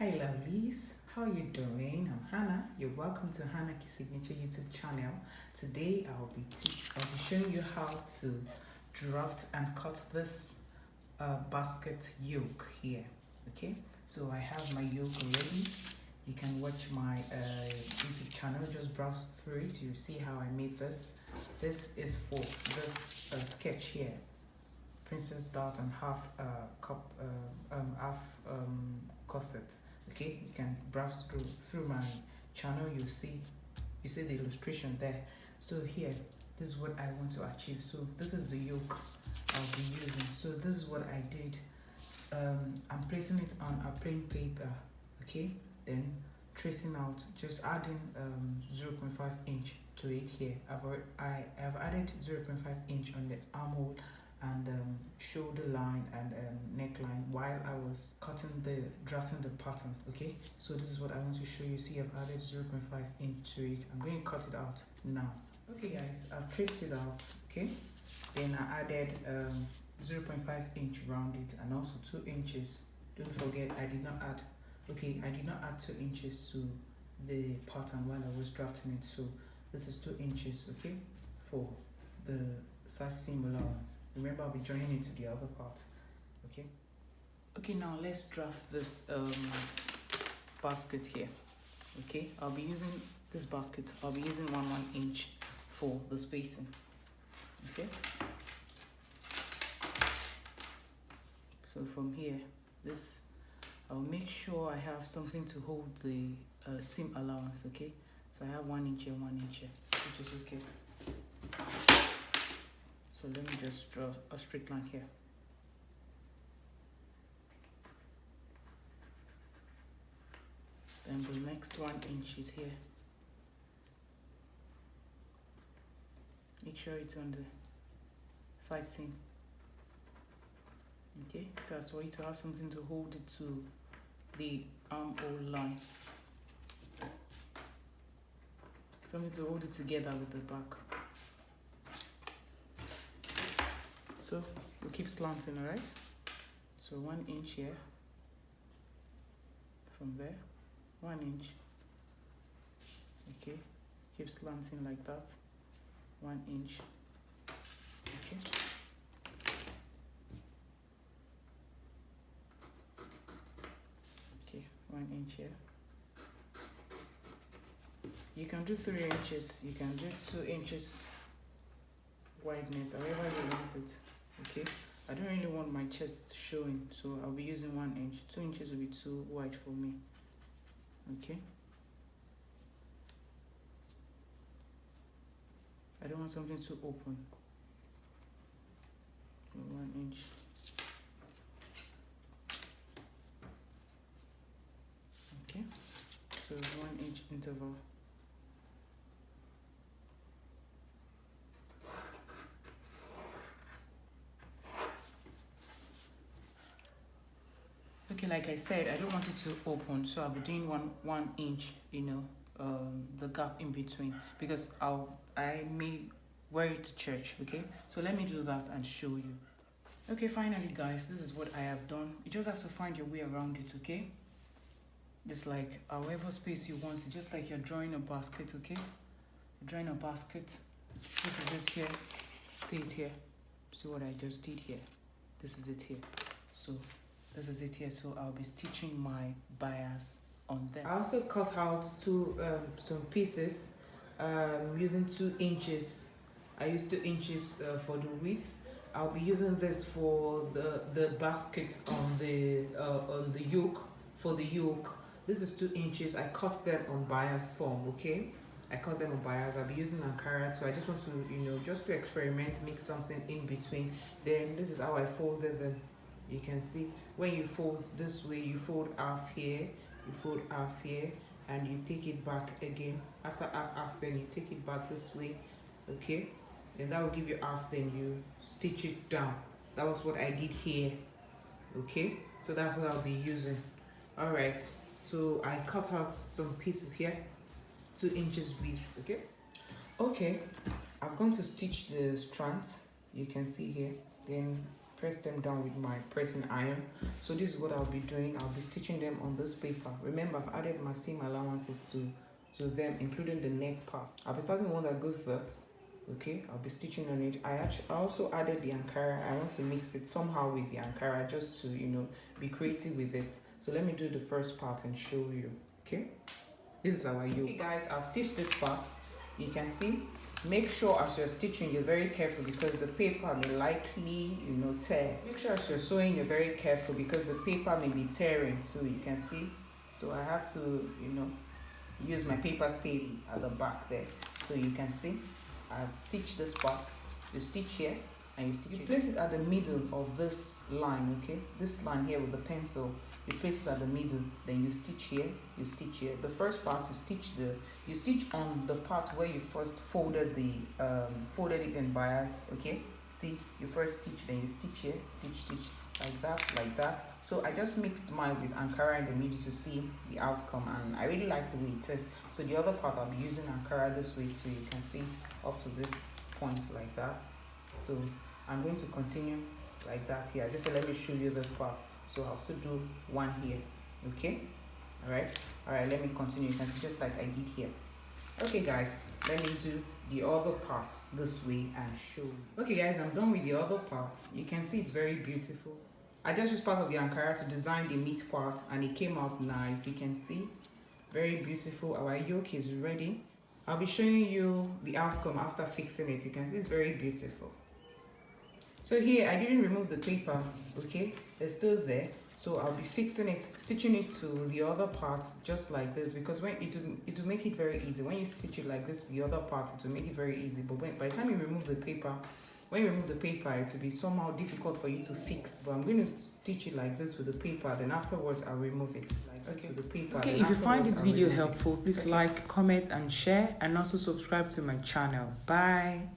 Hi lovelies, how you doing? I'm Hannah. You're welcome to Hannah Key Signature YouTube channel. Today I'll be showing you how to draft and cut this basket yoke here. Okay, so I have my yoke ready. You can watch my YouTube channel. Just browse through it. You see how I made this. This is for this sketch here. Princess dart and half corset. Okay, you can browse through my channel. You see the illustration there. So here, this is what I want to achieve. So this is the yoke I'll be using. So this is what I did. I'm placing it on a plain paper. Okay, then tracing out, just adding 0.5 inch to it here. I have added 0.5 inch on the armhole and shoulder line and neckline while I was drafting the pattern. Okay, so this is what I want to show you. See, I've added 0.5 inch to it. I'm going to cut it out now. Okay guys, I've traced it out. Okay, then I added 0.5 inch around it and also 2 inches. Don't forget, I did not add 2 inches to the pattern while I was drafting it. So this is 2 inches, okay, for the size seam allowance. Remember, I'll be joining it to the other part. Okay, now let's draft this basket here. Okay, I'll be using this basket. I'll be using 1 inch for the spacing. Okay, so from here, this I'll make sure I have something to hold the seam allowance. Okay, so I have 1 inch here, 1 inch here, which is okay. So let me just draw a straight line here. Then the next 1 inch is here. Make sure it's on the side seam. Okay, so as for you to have something to hold it to the armhole line. Something to hold it together with the back. So we keep slanting, alright? So 1 inch here, from there, 1 inch. Okay, keep slanting like that. 1 inch. Okay. Okay, 1 inch here. You can do 3 inches. You can do 2 inches wideness, however you want it. Okay, I don't really want my chest showing, so I'll be using 1 inch. 2 inches will be too wide for me. Okay, I don't want something too open. 1 inch. Okay, so 1 inch interval. Okay, like I said, I don't want it to open, so I'll be doing one inch, the gap in between, because I may wear it to church. Okay, so let me do that and show you. Okay, finally guys, this is what I have done. You just have to find your way around it. Okay, just like however space you want it, just like you're drawing a basket. Okay, you're drawing a basket. This is it here. See it here. See what I just did here. This is it here. So this is it here. So I'll be stitching my bias on there. I also cut out some pieces using 2 inches. I used 2 inches for the width. I'll be using this for the basket on the yoke. For the yoke, this is 2 inches. I cut them on bias form. Okay, I cut them on bias. I'll be using Ankara, so I just want to just to experiment, make something in between. Then this is how I folded them. You can see when you fold this way, you fold half here, you fold half here, and you take it back again. After half, then you take it back this way. Okay, then that will give you half, then you stitch it down. That was what I did here. Okay, so that's what I'll be using. All right, so I cut out some pieces here, 2 inches width. Okay, I'm going to stitch the strands. You can see here. Then press them down with my pressing iron. So this is what I'll be doing. I'll be stitching them on this paper. Remember, I've added my seam allowances to them, including the neck part. I'll be starting with one that goes thus. Okay, I'll be stitching on it. I also added the Ankara. I want to mix it somehow with the Ankara just to, you know, be creative with it. So let me do the first part and show you. Okay, this is our yoke. Okay guys, I've stitched this part. You can see, make sure as you're stitching you're very careful because the paper may likely, you know, tear. Make sure as you're sewing you're very careful because the paper may be tearing too. You can see, so I had to, you know, use my paper steady at the back there. So you can see I've stitched this part. You stitch here and you stitch it. You place it at the middle of this line, okay? This line here with the pencil, you place it at the middle, then you stitch here, you stitch here. The first part you stitch on the part where you first folded it in bias, okay? See, you first stitch, then you stitch here, stitch, like that. So I just mixed mine with Ankara in the middle to see the outcome, and I really like the way it is. So the other part I'll be using Ankara this way too. You can see it up to this point like that. So I'm going to continue like that here. Just let me show you this part. So I'll still do one here, okay? All right, let me continue. You can see just like I did here. Okay guys, let me do the other part this way and show you. Okay guys, I'm done with the other part. You can see it's very beautiful. I just used part of the Ankara to design the meat part and it came out nice. You can see, very beautiful. Our yoke is ready. I'll be showing you the outcome after fixing it. You can see it's very beautiful. So here I didn't remove the paper, okay? It's still there. So I'll be fixing it, stitching it to the other part just like this, because when it will make it very easy. When you stitch it like this to the other part, it will make it very easy. But by the time you remove the paper, when you remove the paper, it will be somehow difficult for you to fix. But I'm going to stitch it like this with the paper, then afterwards I'll remove it like this with the paper. Okay, if you find this video helpful, please like, comment and share, and also subscribe to my channel. Bye.